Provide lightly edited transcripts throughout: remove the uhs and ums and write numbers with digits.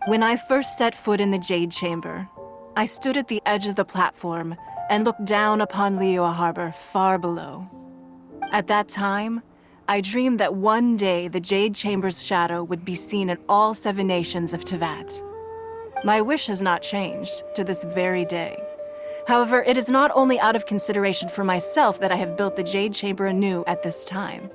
When I first set foot in the Jade Chamber, I stood at the edge of the platform and looked down upon Liyue Harbor far below. At that time, I dreamed that one day the Jade Chamber's shadow would be seen in all 7 nations of Teyvat. My wish has not changed to this very day. However, it is not only out of consideration for myself that I have built the Jade Chamber anew at this time.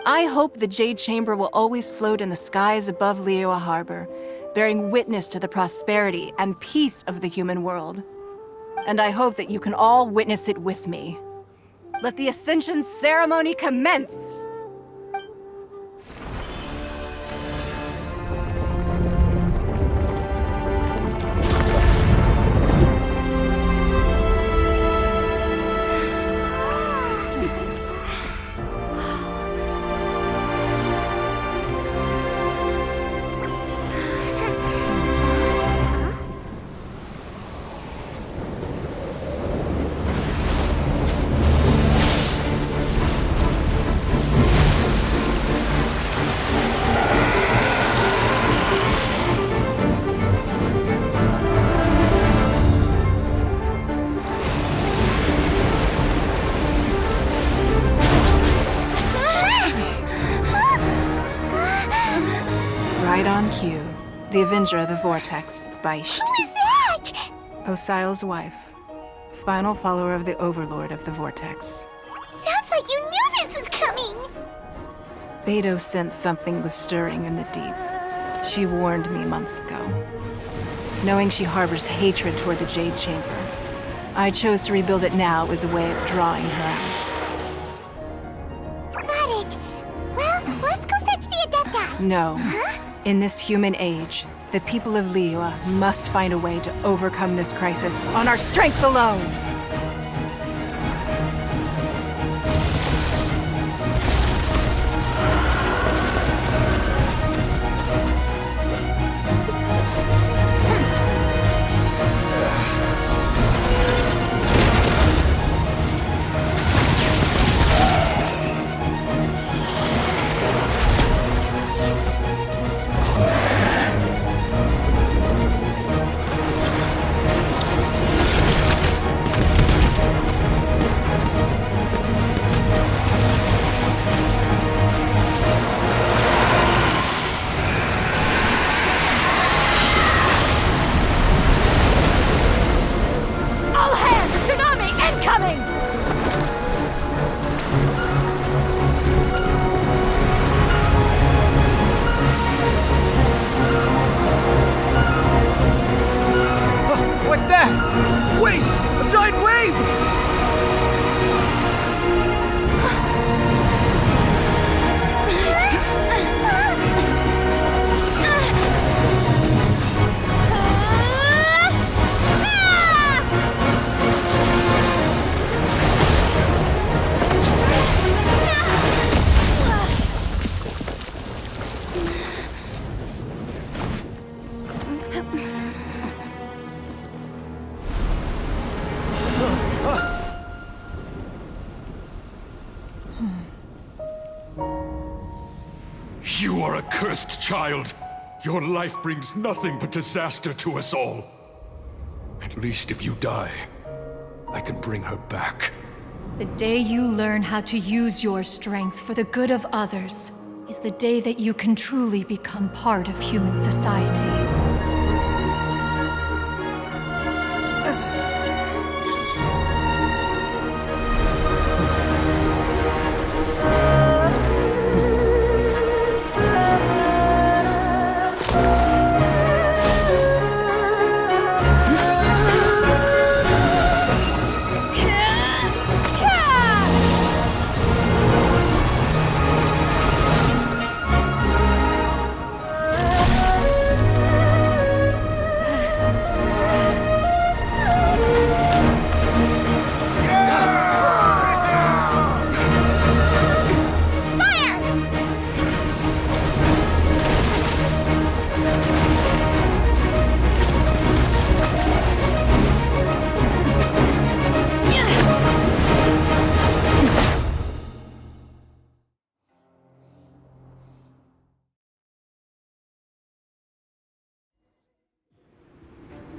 I hope the Jade Chamber will always float in the skies above Liyue Harbor, bearing witness to the prosperity and peace of the human world. And I hope that you can all witness it with me. Let the Ascension ceremony commence! Right on cue. The Avenger of the Vortex, Beisht. Who is that? Osial's wife. Final follower of the Overlord of the Vortex. Sounds like you knew this was coming! Beidou sensed something was stirring in the deep. She warned me months ago. Knowing she harbors hatred toward the Jade Chamber, I chose to rebuild it now as a way of drawing her out. Got it. Well, let's go fetch the Adepta. No. Huh? In this human age, the people of Liyue must find a way to overcome this crisis on our strength alone! What's that? Wait! A giant wave! You are a cursed child. Your life brings nothing but disaster to us all. At least if you die, I can bring her back. The day you learn how to use your strength for the good of others is the day that you can truly become part of human society.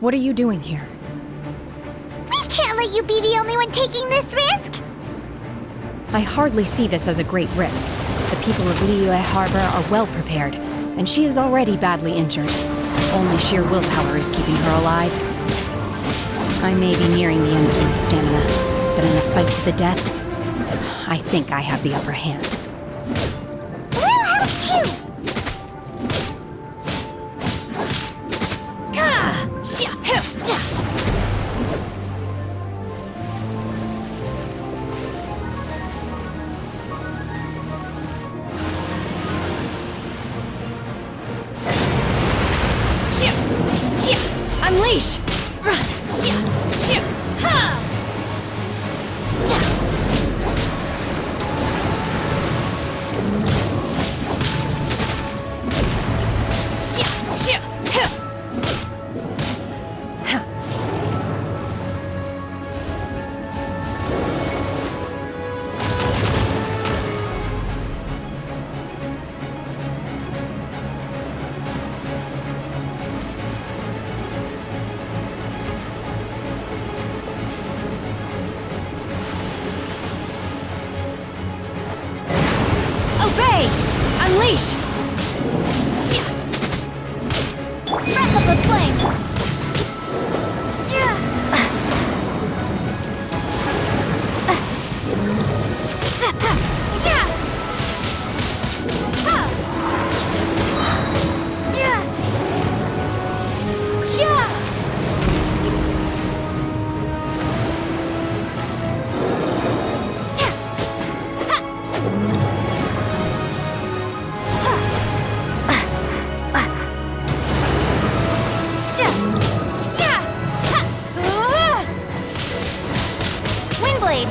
What are you doing here? We can't let you be the only one taking this risk! I hardly see this as a great risk. The people of Liyue Harbor are well prepared, and she is already badly injured. Only sheer willpower is keeping her alive. I may be nearing the end of my stamina, but in a fight to the death, I think I have the upper hand. We'll help too! Unleash! Obey! Unleash! Wrap up the flame! Windblade!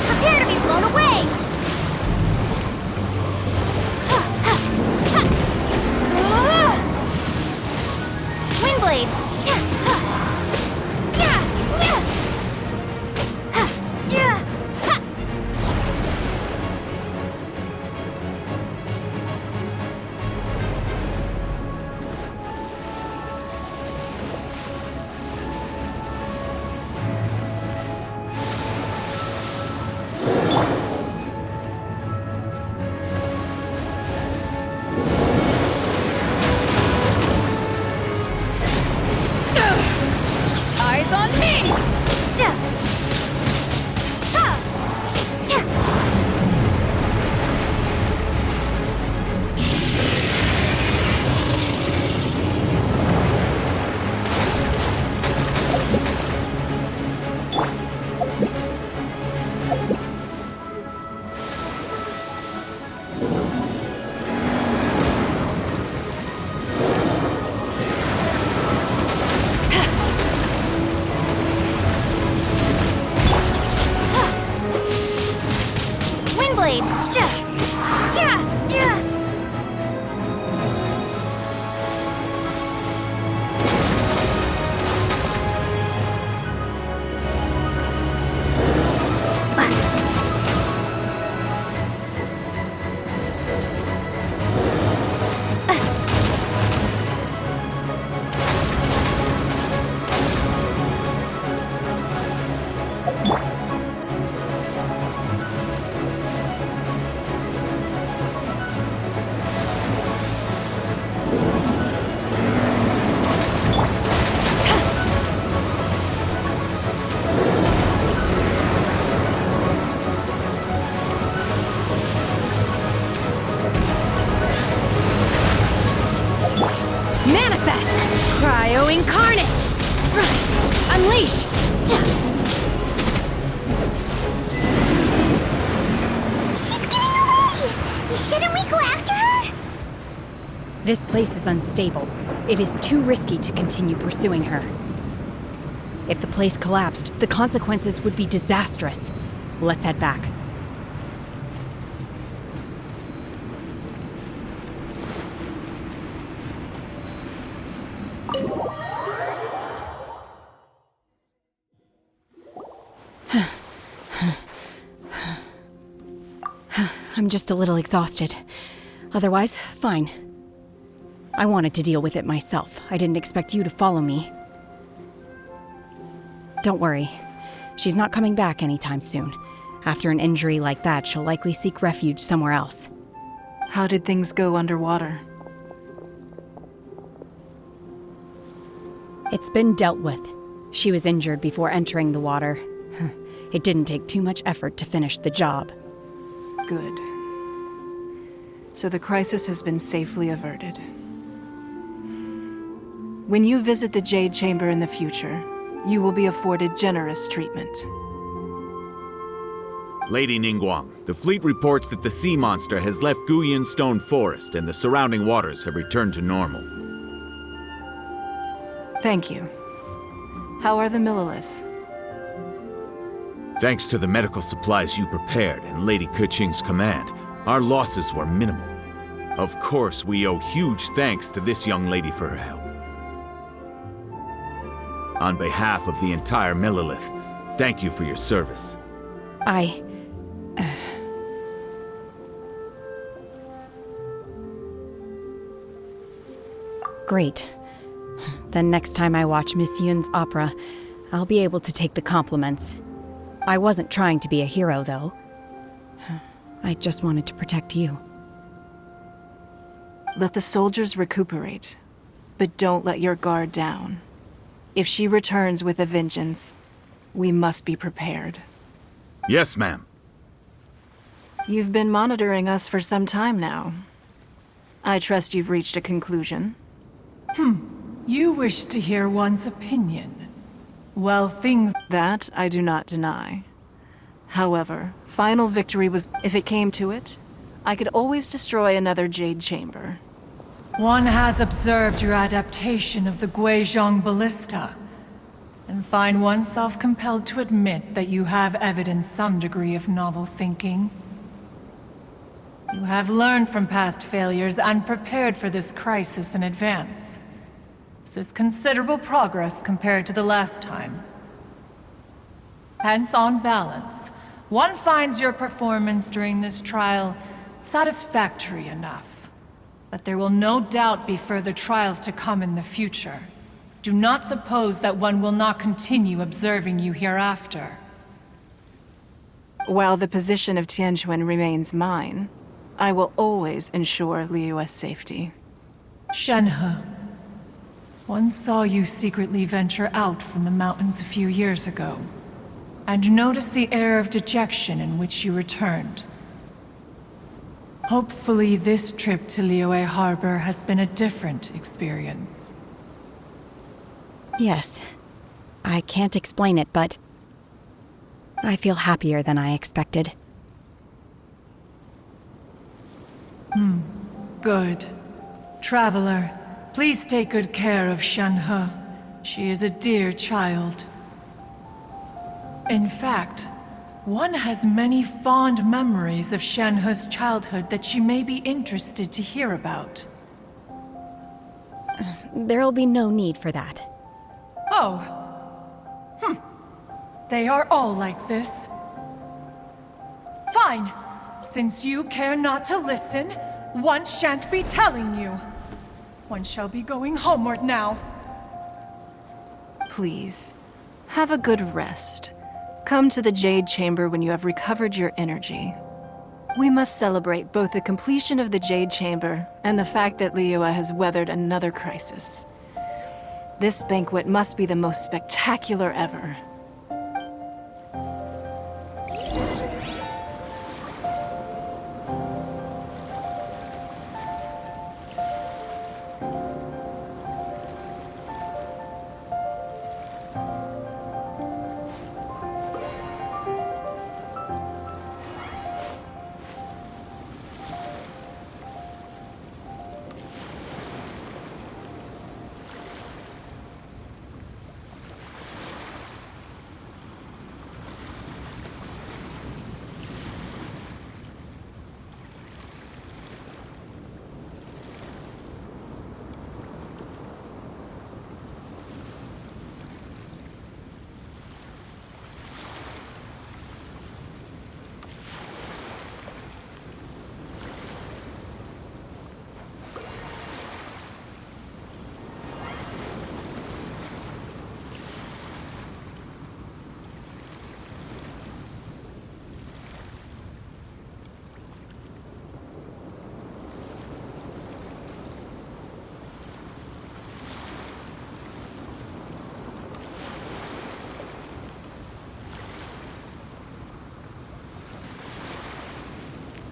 Prepare to be blown away! Windblade! Eyes on me! incarnate! Unleash! She's getting away! Shouldn't we go after her? This place is unstable. It is too risky to continue pursuing her. If the place collapsed, the consequences would be disastrous. Let's head back. I'm just a little exhausted. Otherwise, fine. I wanted to deal with it myself. I didn't expect you to follow me. Don't worry. She's not coming back anytime soon. After an injury like that, she'll likely seek refuge somewhere else. How did things go underwater? It's been dealt with. She was injured before entering the water. It didn't take too much effort to finish the job. Good. So the crisis has been safely averted. When you visit the Jade Chamber in the future, you will be afforded generous treatment. Lady Ningguang, the fleet reports that the sea monster has left Guyan Stone Forest and the surrounding waters have returned to normal. Thank you. How are the Millilith? Thanks to the medical supplies you prepared and Lady Keqing's command, our losses were minimal. Of course, we owe huge thanks to this young lady for her help. On behalf of the entire Millilith, thank you for your service. Great. Then next time I watch Miss Yun's opera, I'll be able to take the compliments. I wasn't trying to be a hero, though. I just wanted to protect you. Let the soldiers recuperate, but don't let your guard down. If she returns with a vengeance, we must be prepared. Yes, ma'am. You've been monitoring us for some time now. I trust you've reached a conclusion. You wish to hear one's opinion. Well, things... That I do not deny. However, final victory was... If it came to it, I could always destroy another Jade Chamber. One has observed your adaptation of the Guizhong Ballista, and find oneself compelled to admit that you have evidenced some degree of novel thinking. You have learned from past failures and prepared for this crisis in advance. This is considerable progress compared to the last time. Hence, on balance, one finds your performance during this trial satisfactory enough. But there will no doubt be further trials to come in the future. Do not suppose that one will not continue observing you hereafter. While the position of Tianquan remains mine, I will always ensure Liyue's safety. Shenhe, one saw you secretly venture out from the mountains a few years ago, and noticed the air of dejection in which you returned. Hopefully this trip to Liyue Harbor has been a different experience. Yes. I can't explain it, but I feel happier than I expected. Good. Traveler, please take good care of Shenhe. She is a dear child. In fact, one has many fond memories of Shenhe's childhood that she may be interested to hear about. There'll be no need for that. Oh. They are all like this. Fine. Since you care not to listen, one shan't be telling you. One shall be going homeward now. Please, have a good rest. Come to the Jade Chamber when you have recovered your energy. We must celebrate both the completion of the Jade Chamber and the fact that Liyue has weathered another crisis. This banquet must be the most spectacular ever.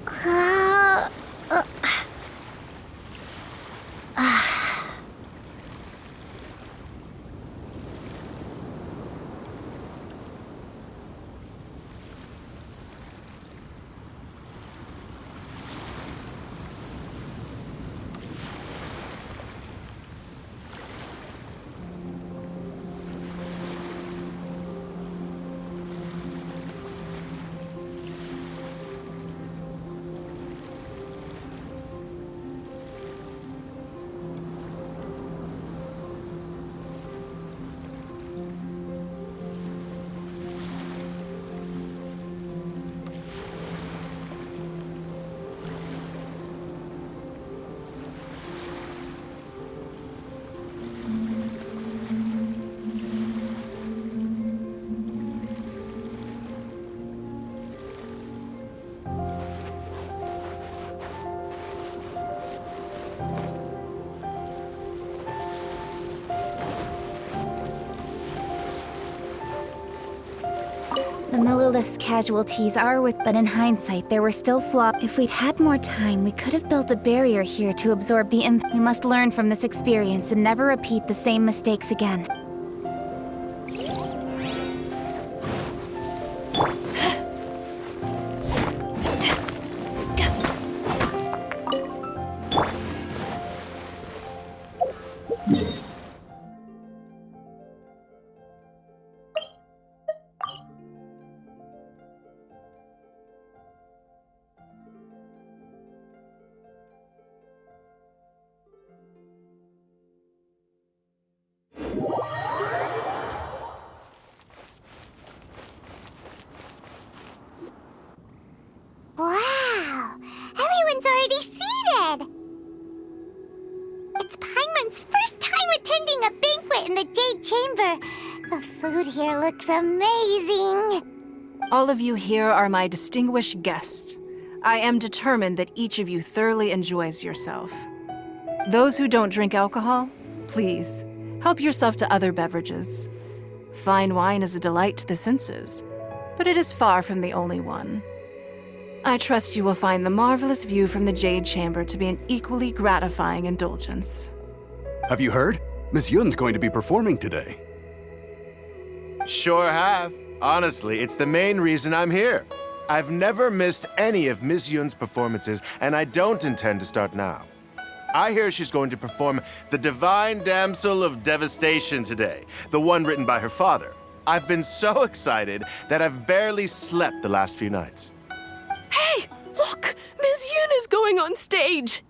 Uh, uh, The Millilith's casualties are but in hindsight, there were still flaws. If we'd had more time, we could have built a barrier here to absorb the We must learn from this experience and never repeat the same mistakes again. Wow! Everyone's already seated! It's Paimon's first time attending a banquet in the Jade Chamber. The food here looks amazing! All of you here are my distinguished guests. I am determined that each of you thoroughly enjoys yourself. Those who don't drink alcohol, please, help yourself to other beverages. Fine wine is a delight to the senses, but it is far from the only one. I trust you will find the marvelous view from the Jade Chamber to be an equally gratifying indulgence. Have you heard? Miss Yun's going to be performing today. Sure have. Honestly, it's the main reason I'm here. I've never missed any of Miss Yun's performances, and I don't intend to start now. I hear she's going to perform The Divine Damsel of Devastation today, the one written by her father. I've been so excited that I've barely slept the last few nights. Hey, look! Ms. Yun is going on stage!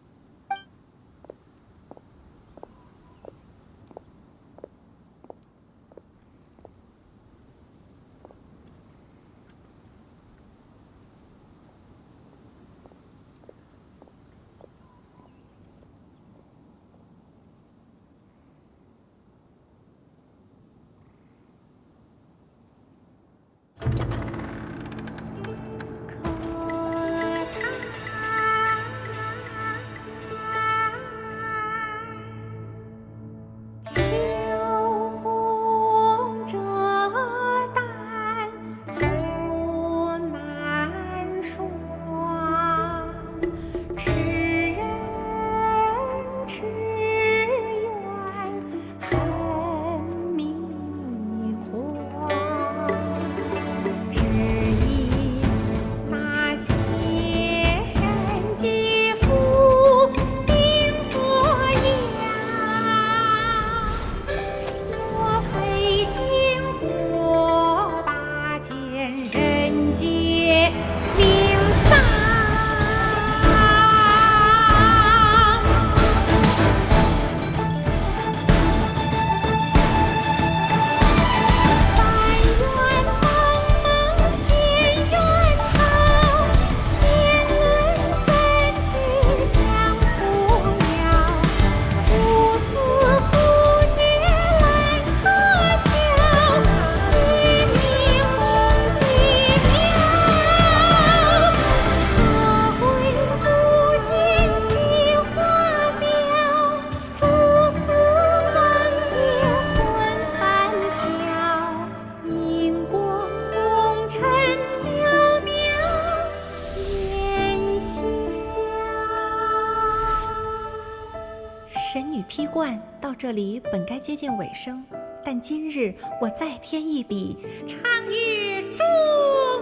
与披冠到这里本该接近尾声，但今日我再添一笔，唱与诸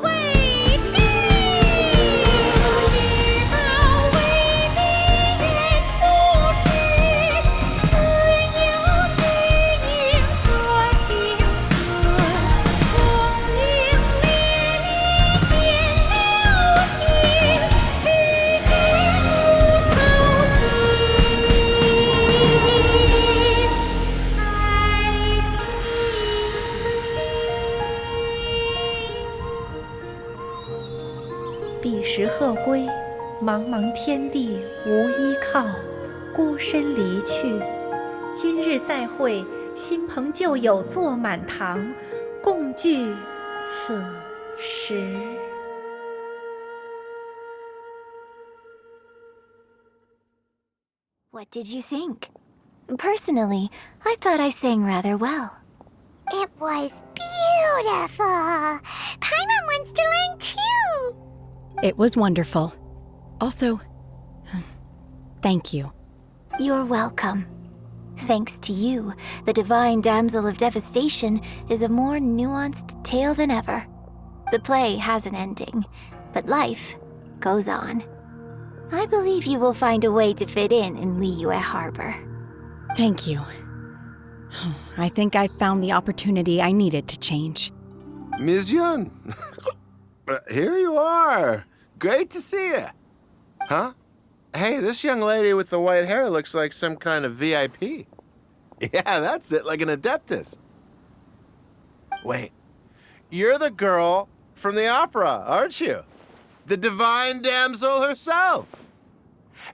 位听，写道为敌人不识，自有知音和情思，功名烈烈见了心，只知不愁心，爱情。彼时鹤归，茫茫天地无依靠，孤身离去。今日再会，新朋旧友坐满堂，共聚此时。What did you think? Personally, I thought I sang rather well. It was beautiful. Paimon wants to learn too. It was wonderful. Also, thank you. You're welcome. Thanks to you, the Divine Damsel of Devastation is a more nuanced tale than ever. The play has an ending, but life goes on. I believe you will find a way to fit in Liyue Harbor. Thank you. I think I've found the opportunity I needed to change. Ms. Yun, here you are. Great to see you. Huh? Hey, this young lady with the white hair looks like some kind of VIP. Yeah, that's it, like an Adeptus. Wait, you're the girl from the opera, aren't you? The Divine Damsel herself.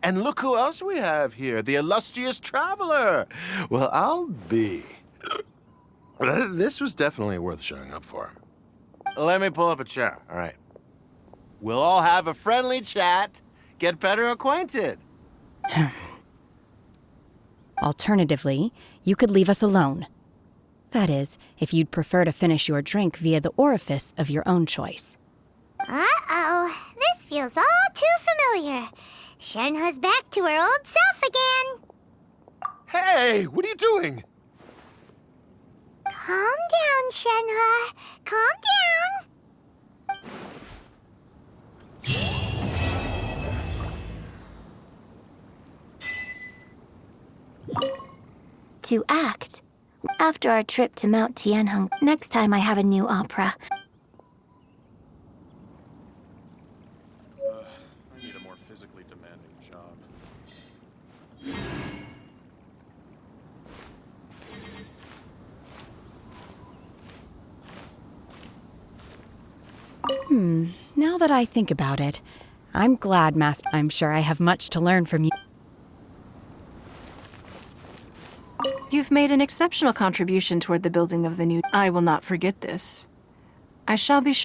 And look who else we have here, the illustrious traveler. Well, I'll be. This was definitely worth showing up for. Let me pull up a chair, all right? We'll all have a friendly chat, get better acquainted. Alternatively, you could leave us alone. That is, if you'd prefer to finish your drink via the orifice of your own choice. Uh-oh, this feels all too familiar. Shenhe's back to her old self again. Hey, what are you doing? Calm down, Shenhe. Calm down. To act. After our trip to Mount Tianheng, next time I have a new opera. I need a more physically demanding job. Now that I think about it, I'm glad, Master. I'm sure I have much to learn from you. You've made an exceptional contribution toward the building of the new... I will not forget this. I shall be...